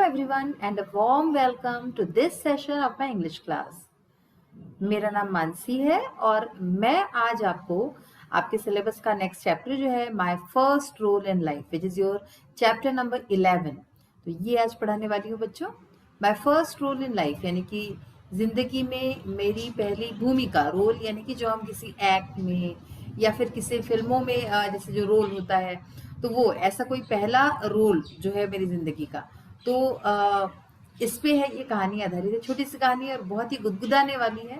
everyone and a warm welcome to this session of my English class. मेरा नाम मानसी है और मैं आज आपको आपके सिलेबस का नेक्स्ट चैप्टर जो है my first role in life which is your chapter number 11, तो ये आज पढ़ाने वाली हूँ बच्चों। My first role in life यानी कि ज़िंदगी में मेरी पहली भूमिका, रोल यानी कि जो हम किसी एक्ट में या फिर किसी फिल्मों में जैसे जो रोल होता है, तो वो ऐसा कोई पहला रोल जो है मेरी ज़िंदगी का, तो इस पे है ये कहानी आधारित है। छोटी सी कहानी है और बहुत ही गुदगुदाने वाली है।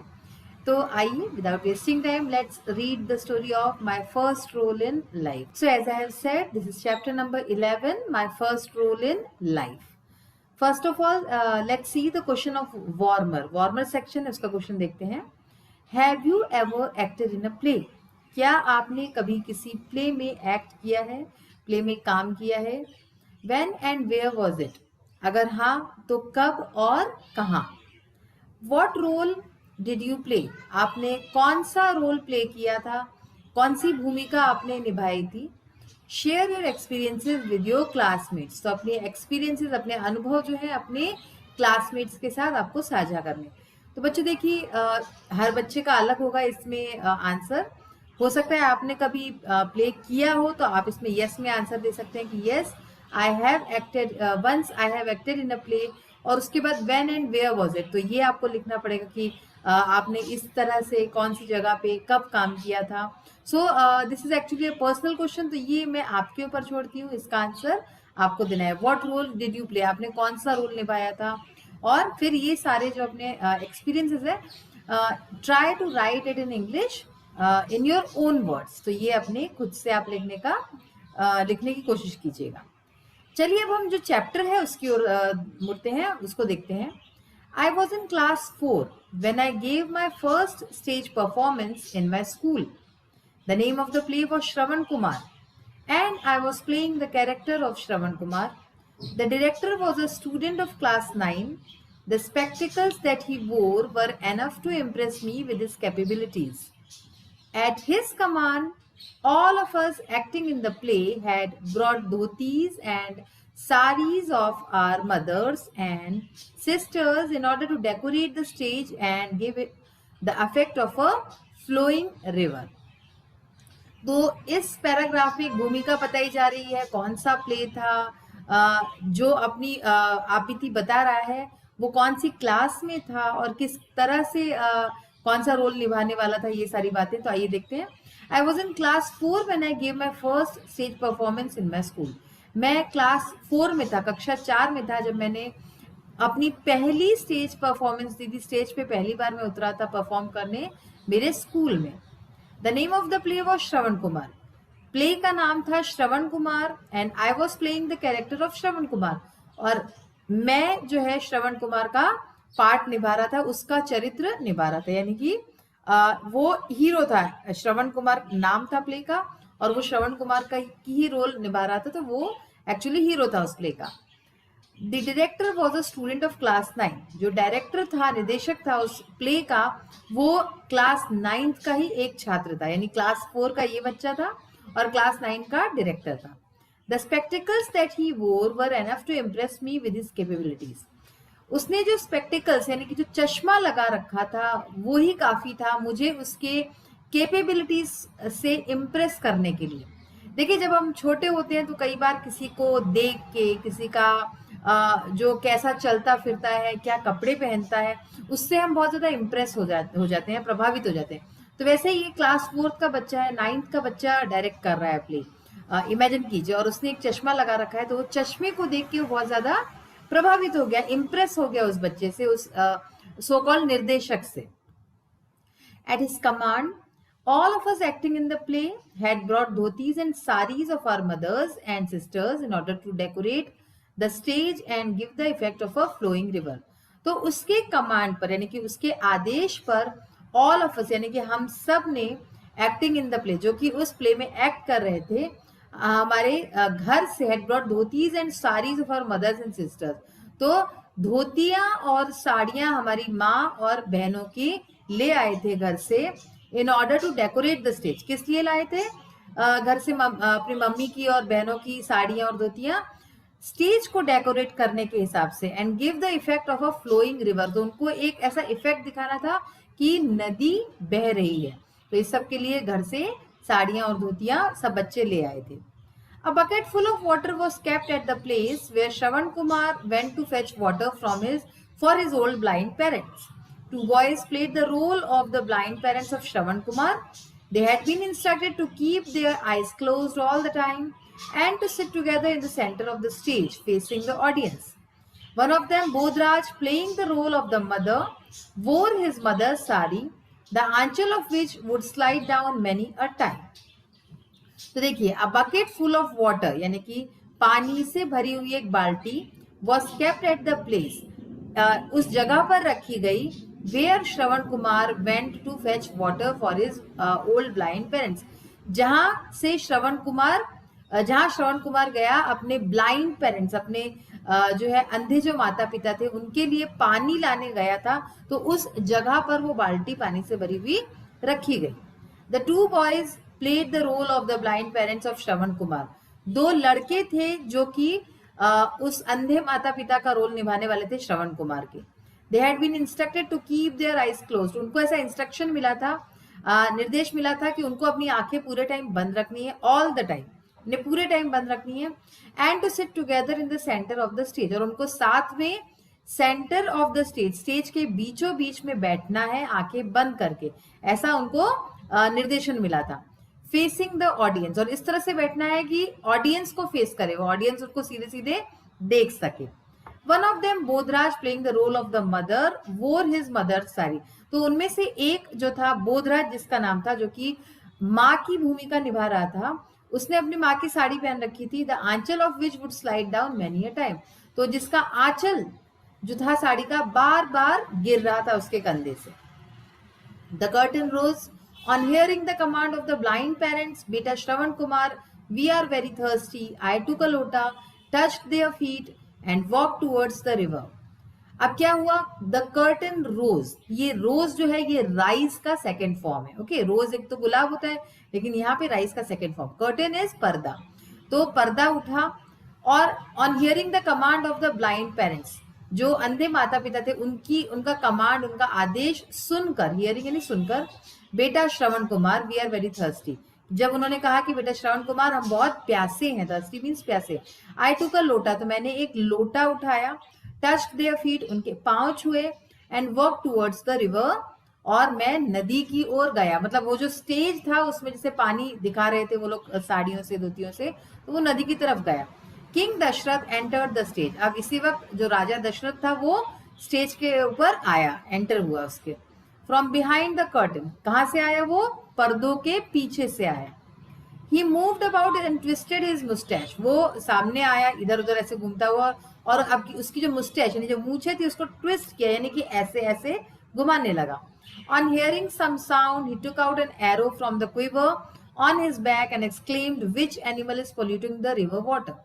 तो आइए without wasting time let's read the story of my first role in life. So as I have said, this is chapter number 11, my first role in life. First of all let's see the question of warmer section है, उसका question देखते हैं। Have you ever acted in a play? क्या आपने कभी किसी play में act किया है, प्ले में काम किया है? When and where was it? अगर हाँ तो कब और कहाँ? What role did you play? आपने कौन सा रोल प्ले किया था, कौन सी भूमिका आपने निभाई थी? Share your experiences with your classmates. तो अपने एक्सपीरियंसेस, अपने अनुभव जो है अपने क्लासमेट्स के साथ आपको साझा करने। तो बच्चों देखिए, हर बच्चे का अलग होगा इसमें आंसर। हो सकता है आपने कभी प्ले किया हो तो आप इसमें यस में आंसर दे सकते हैं कि yes I have acted, once I have acted in a play, और उसके बाद when and where was it, तो ये आपको लिखना पड़ेगा कि आपने इस तरह से कौन सी जगह पे कब काम किया था। So this is actually a personal question, तो ये मैं आपके ऊपर छोड़ती हूँ, इसका आंसर आपको देना है। What role did you play? आपने कौन सा रोल निभाया था? और फिर ये सारे जो अपने एक्सपीरियंसेस है, try to write it in English in your own words. तो ये अपने खुद से आप लिखने की कोशिश कीजिएगा। चलिए अब हम जो चैप्टर है उसकी ओर मुड़ते हैं, उसको देखते हैं। I was in class 4 when I gave my first stage performance in my school. The name of the play was Shravan Kumar, and I was playing the character of Shravan Kumar. The director was a student of class 9. The spectacles that he wore were enough to impress me with his capabilities. At his command, all of us acting in the play had brought dhotis and saris of our mothers and sisters in order to decorate the stage and give it the effect of a flowing river. तो इस paragraph में भूमिका बताई जा रही है, कौन सा प्ले था, जो अपनी आप बीती बता रहा है वो कौन सी क्लास में था और किस तरह से कौन सा रोल निभाने वाला था, ये सारी बातें। तो आइए देखते हैं। I was in class 4 when I gave my first stage performance in my school. मैं क्लास 4 में था, कक्षा 4 में था जब मैंने अपनी पहली स्टेज परफॉर्मेंस दी थी। स्टेज पे पहली बार मैं उतरा था परफॉर्म करने मेरे स्कूल में। The name of the play was Shravan Kumar. Play का नाम था Shravan Kumar and I was playing the character of Shravan Kumar, और मैं जो है श्रवण कुमार का पार्ट निभा रहा था, उसका चरित्र निभा रहा था, यानी कि वो हीरो था। श्रवण कुमार नाम था प्ले का और वो श्रवण कुमार का ही रोल निभा रहा था, तो वो एक्चुअली हीरो था उस प्ले का। The director was a student of class 9। जो डायरेक्टर था, निदेशक था उस प्ले का, वो क्लास 9 का ही एक छात्र था, यानी क्लास 4 का ये बच्चा था और क्लास 9 का डायरेक्टर था। The spectacles that he wore were enough to impress me with his capabilities. उसने जो स्पेक्टिकल्स यानी कि जो चश्मा लगा रखा था वो ही काफी था मुझे उसके कैपेबिलिटीज से इम्प्रेस करने के लिए। देखिए, जब हम छोटे होते हैं तो कई बार किसी को देख के, किसी का जो कैसा चलता फिरता है, क्या कपड़े पहनता है, उससे हम बहुत ज्यादा इम्प्रेस हो जाते हैं, प्रभावित हो जाते हैं। तो वैसे ही ये क्लास 4 का बच्चा है, 9th का बच्चा डायरेक्ट कर रहा है प्ले, इमेजिन कीजिए, और उसने एक चश्मा लगा रखा है, तो वो चश्मे को देख के वो बहुत ज्यादा प्रभावित हो गया, इम्प्रेस हो गया उस बच्चे से, उस सो कॉल्ड निर्देशक से। At his command, all of us acting in the play had brought dhotis and saris of our mothers and sisters in order to decorate the stage and give the effect of a flowing river. तो उसके command पर यानी कि उसके आदेश पर all of us यानी कि हम सब ने acting in the play, जो कि उस प्ले में एक्ट कर रहे थे, हमारे घर से had brought dhotis and saris of our mothers and sisters. तो धोतियां और साड़ियां हमारी माँ और बहनों की ले आए थे घर से, in order to decorate the stage. किस लिए लाए थे? घर से अपनी मम्मी की और बहनों की साड़ियां और धोतियां स्टेज को डेकोरेट करने के हिसाब से and give the effect of a flowing river. तो उनको एक ऐसा इफेक्ट दिखाना था कि नदी बह रही है। तो इस सब के लिए घर से साड़ियां और धोतियां सब बच्चे ले आए थे। A bucket full of water was kept at the place where Shravan Kumar went to fetch water for his old blind parents. Two boys played the role of the blind parents of Shravan Kumar. They had been instructed to keep their eyes closed all the time and to sit together in the center of the stage facing the audience. One of them, Bodhraj, playing the role of the mother, wore his mother's sari, the anchal of which would slide down many a time. तो देखिए, a bucket full of water यानी कि पानी से भरी हुई एक बाल्टी was kept at the place, उस जगह पर रखी गई where Shravan Kumar went to fetch water for his old blind parents, जहां श्रवण कुमार गया अपने ब्लाइंड पेरेंट्स, अपने जो है अंधे जो माता पिता थे उनके लिए पानी लाने गया था। तो उस जगह पर वो बाल्टी पानी से भरी हुई रखी गई। The two boys played the role of the blind parents of Shravan Kumar. दो लड़के थे जो कि उस अंधे माता पिता का रोल निभाने वाले थे श्रवण कुमार के। They had been instructed to keep their eyes closed। उनको ऐसा इंस्ट्रक्शन मिला था, निर्देश मिला था कि उनको अपनी आंखें पूरे टाइम बंद रखनी है, ऑल द टाइम, उन्हें पूरे टाइम बंद रखनी है। And to sit together in the centre of the stage, और उनको साथ में centre of the stage, stage के बीचों बीच में बैठना है आंखें बंद करके, ऐसा उनको निर्देशन मिला था। फेसिंग द ऑडियंस, और इस तरह से बैठना है कि ऑडियंस को फेस करे, वो ऑडियंस उनको सीधे सीधे देख सके। One of them, Bodhraj, playing the role of the mother, wore his mother sari. तो उनमें से एक जो था बोधराज, जिसका नाम था, जो कि माँ की भूमिका निभा रहा था, उसने अपनी माँ की साड़ी पहन रखी थी। The aanchal of which would slide down many a time, तो जिसका आंचल जो था साड़ी का बार बार गिर रहा था उसके कंधे से। The curtain rose on hearing the command of the blind parents, beta Shravan Kumar, we are very thirsty. I took a lota, touched their feet and walked towards the river. अब क्या हुआ? द कर्टन रोज, ये रोज जो है ये rise का second form है। Okay, रोज एक तो गुलाब होता है, लेकिन यहाँ पे राइज का सेकेंड फॉर्म। कर्टन इज पर्दा, तो पर्दा उठा, और on hearing the command of the blind parents, जो अंधे माता पिता थे उनका कमांड, उनका आदेश सुनकर, हियरिंग यानी सुनकर, बेटा Shravan Kumar, we are very thirsty, जब उन्होंने कहा कि बेटा श्रवण कुमार हम बहुत प्यासे हैं, थर्स्टी मीन्स प्यासे। आई टुक अ लोटा, तो मैंने एक लोटा उठाया। टच्ड देयर फीट, उनके पांव छुए। And walk towards the river, और मैं नदी की ओर गया। मतलब वो जो स्टेज था उसमें जैसे पानी दिखा रहे थे वो लोग साड़ियों से धोतियों से, तो वो नदी की तरफ गया। King Dashrath entered the stage, अब इसी वक्त जो राजा दशरथ था वो स्टेज के ऊपर आया, एंटर हुआ उसके। फ्रॉम बिहाइंड द कर्टन, कहाँ से आया वो? पर्दों के पीछे से आया। He moved about and twisted his mustache, वो सामने आया, इधर उधर ऐसे घूमता हुआ, और अब उसकी जो मुस्टैच यानी जो मूछे थी उसको ट्विस्ट किया, यानी कि ऐसे ऐसे घुमाने लगा। On hearing some sound, he took out an arrow from the quiver on his back and exclaimed, "Which animal is polluting the river water?"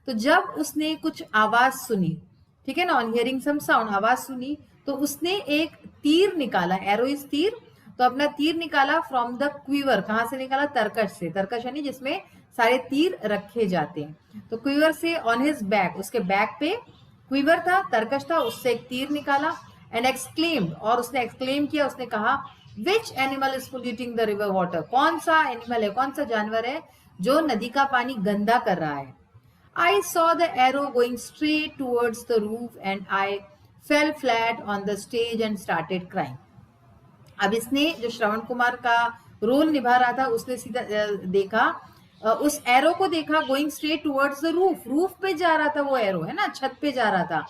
तो जब उसने कुछ आवाज सुनी, ठीक है ना, ऑन हियरिंग सम साउंड, आवाज सुनी, तो उसने एक तीर निकाला, एरो इज तीर, तो अपना तीर निकाला फ्रॉम द क्वीवर, कहां से निकाला? तरकश से। तरकश यानी जिसमें सारे तीर रखे जाते हैं, तो क्वीवर से। ऑन हिज बैक, उसके बैक पे क्वीवर था, तरकश था, उससे एक तीर निकाला। एंड एक्सक्लेम्ड, और उसने एक्सक्लेम किया, उसने कहा, which animal is polluting the river water, कौन सा एनिमल है, कौन सा जानवर है जो नदी का पानी गंदा कर रहा है। I saw the arrow going straight towards the roof and I fell flat on the stage and started crying. अब इसने, जो श्रवण कुमार का रोल निभा रहा था, उसने सीधा देखा, उस एरो को देखा, going straight towards the roof, roof पे जा रहा था वो एरो, है ना, छत पे जा रहा था,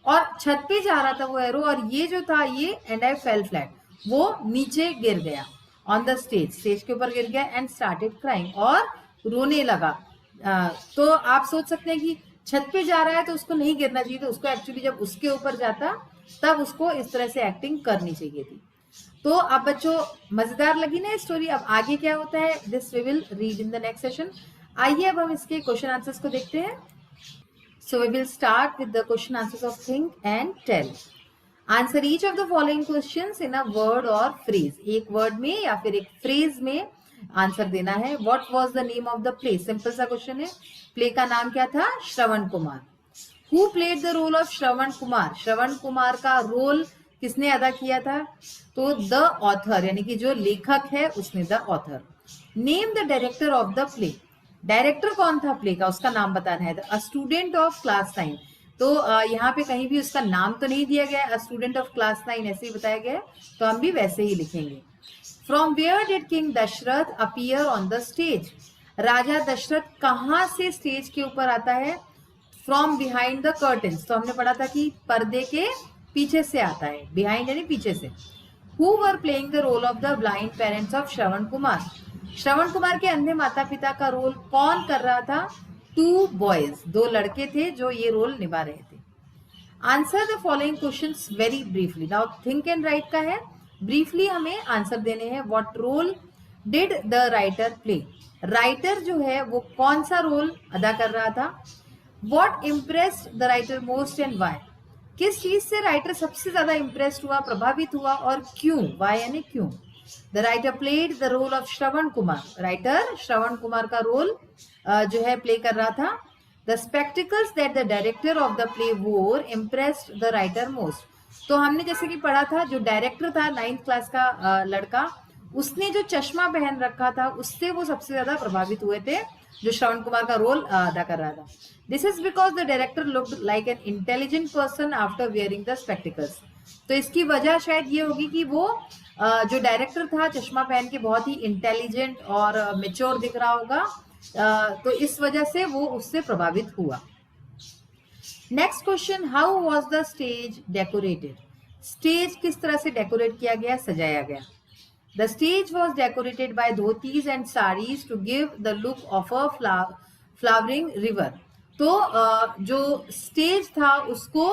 और छत पे जा रहा था वो एरो, और ये जो था ये, एंड आई फेल फ्लैट, वो नीचे गिर गया, ऑन द स्टेज, स्टेज के ऊपर गिर गया, एंड स्टार्टेड क्राइंग, और रोने लगा। तो आप सोच सकते हैं कि छत पे जा रहा है तो उसको नहीं गिरना चाहिए, तो उसको एक्चुअली जब उसके ऊपर जाता तब उसको इस तरह से एक्टिंग करनी चाहिए थी। तो अब बच्चों, मजेदार लगी ना स्टोरी? अब आगे क्या होता है, this we will read in the next session. आइए अब हम इसके क्वेश्चन आंसर्स को देखते हैं। So we will start with the question answers of think and tell. Answer each of the following questions in a word or phrase, एक word में या फिर एक फ्रेज में आंसर देना है। What was the name of the play, simple सा question है। प्ले का नाम क्या था? Shravan Kumar. Who played the role of Shravan Kumar, Shravan Kumar का रोल किसने अदा किया था? तो द ऑथर, यानी कि जो लेखक है उसने, the author. Name the director of the play, director कौन था प्ले का, उसका नाम बताना है। अ स्टूडेंट ऑफ क्लास 9, तो यहाँ पे कहीं भी उसका नाम तो नहीं दिया गया, अ स्टूडेंट ऑफ क्लास 9 ऐसे ही बताया गया है, तो हम भी वैसे ही लिखेंगे। From where did king Dasharath appear on the stage, राजा दशरथ कहाँ से स्टेज के ऊपर आता है? फ्रॉम बिहाइंड द कर्टन्स, तो हमने पढ़ा था कि पर्दे के पीछे से आता है, बिहाइंड यानी पीछे से। Who were playing the role of the blind parents of Shravan Kumar, Shravan Kumar के अंधे माता पिता का रोल कौन कर रहा था? 2 बॉयज, 2 लड़के थे जो ये रोल निभा रहे थे। Answer the following questions very briefly, now think and write का है, ब्रीफली हमें आंसर देने हैं। What role did the writer play, writer जो है वो कौन सा रोल अदा कर रहा था? What impressed the writer most and why, किस चीज से राइटर सबसे ज्यादा इम्प्रेस्ड हुआ, प्रभावित हुआ, और क्यों? वाई यानी क्यों। The writer played the role of Shravan Kumar, writer Shravan Kumar का रोल जो है प्ले कर रहा था। The spectacles that the director of the play wore impressed the writer most, तो हमने जैसे कि पढ़ा था, जो डायरेक्टर था 9th क्लास का लड़का, उसने जो चश्मा पहन रखा था उससे वो सबसे ज्यादा प्रभावित हुए थे, जो श्रवण कुमार का रोल अदा कर रहा था। This is because the director looked like an intelligent person after wearing the spectacles, तो इसकी वजह शायद ये होगी कि वो जो डायरेक्टर था चश्मा पहन के बहुत ही इंटेलिजेंट और मेच्योर दिख रहा होगा, तो इस वजह से वो उससे प्रभावित हुआ। Next question, how was the stage decorated, stage किस तरह से डेकोरेट किया गया, सजाया गया? The stage was decorated by dhotis and saris to give the look of a flowering river, तो जो स्टेज था उसको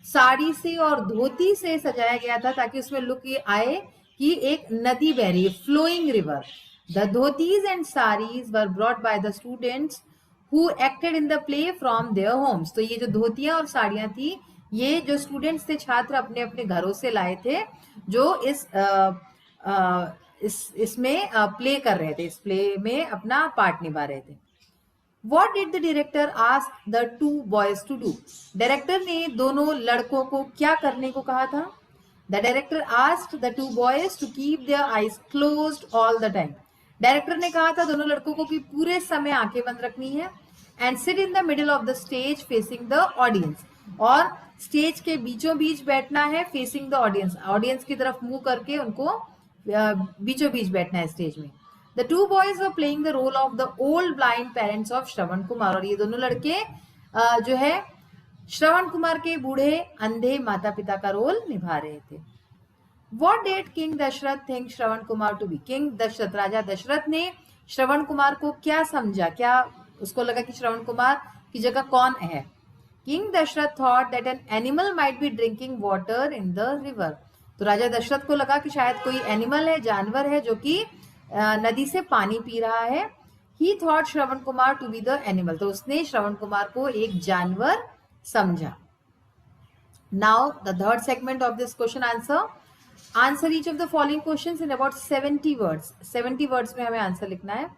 साड़ी से और धोती से सजाया गया था ताकि उसमें लुक ये आए कि एक नदी बह रही है, flowing river. The dhotis and saris were brought by the students who acted in the play from their homes, तो ये जो धोतियां और साड़ियां थी ये जो स्टूडेंट्स थे, छात्र अपने अपने घरों से लाए थे, जो इसमें प्ले कर रहे थे, इस प्ले में अपना पार्ट निभा रहे थे। What did the director ask the 2 boys to do? Director ने दोनों लड़कों को क्या करने को कहा था? The director asked the 2 boys to keep their eyes closed all the time. Director ने कहा था दोनों लड़कों को कि पूरे समय आंखें बंद रखनी है। And sit in the middle of the stage facing the audience. और स्टेज के बीचों बीच बैठना है, facing the audience, ऑडियंस की तरफ मुंह करके उनको बीचों बीच बैठना है स्टेज में। The 2 boys were playing the role of the old blind parents of श्रवण कुमार, और ये दोनों लड़के जो है श्रवण कुमार के बूढ़े अंधे माता पिता का रोल निभा रहे थे। What did King Dasharath think Shravan Kumar to be? King Dasharath, राजा दशरथ ने श्रवण कुमार को क्या समझा, क्या उसको लगा कि श्रवण कुमार की जगह कौन है? King Dasharath thought that an animal might be drinking water in the river, तो राजा दशरथ को लगा कि शायद कोई एनिमल है, जानवर है जो कि नदी से पानी पी रहा है। He thought Shravan Kumar to be the animal, तो उसने श्रवण कुमार को एक जानवर समझा। Now the third segment of this question answer. Answer each of the following questions in about 70 words. 70 words में हमें आंसर लिखना है।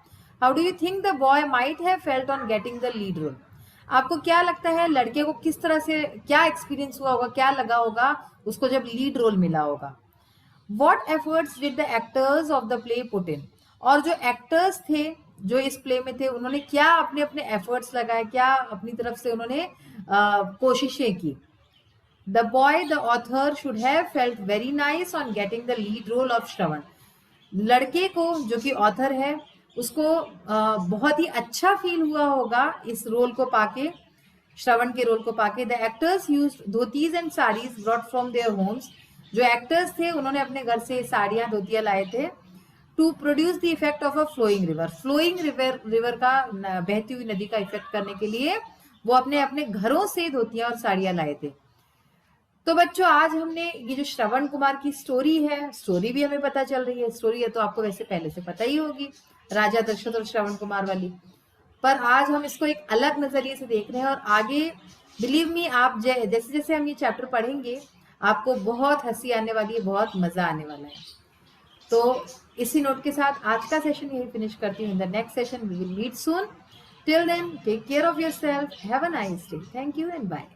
How do you think the boy might have felt on getting the lead role? आपको क्या लगता है लड़के को किस तरह से क्या एक्सपीरियंस हुआ होगा, क्या लगा होगा उसको जब लीड रोल मिला होगा? What efforts did the actors of the play put in? और जो एक्टर्स थे जो इस प्ले में थे उन्होंने क्या अपने अपने एफर्ट्स लगाए, क्या अपनी तरफ से उन्होंने कोशिशें की? The boy, the author, should have felt very nice on getting the lead role of श्रवण, लड़के को जो कि ऑथर है उसको बहुत ही अच्छा फील हुआ होगा इस रोल को पाके, श्रवण के रोल को पाके। The actors used dhotis and saris brought from their homes, जो एक्टर्स थे उन्होंने अपने घर से साड़ियां धोतियां लाए थे। To produce the effect of a flowing river, flowing river का बहती हुई नदी का इफेक्ट करने के लिए वो अपने अपने घरों से धोतियां और साड़ियां लाए थे। तो बच्चों आज हमने ये जो श्रवण कुमार की स्टोरी है, स्टोरी भी हमें पता चल रही है, स्टोरी है तो आपको वैसे पहले से पता ही होगी, राजा दशरथ और श्रवण कुमार वाली, पर आज हम इसको एक अलग नजरिए से देख रहे हैं। और आगे बिलीव मी, आप जैसे जैसे हम ये चैप्टर पढ़ेंगे आपको बहुत हंसी आने वाली है, बहुत मजा आने वाला है। तो इसी नोट के साथ आज का सेशन यही फिनिश करती हूँ. In the next session we will meet soon. Till then take care of yourself. Have a nice day. Thank you and bye.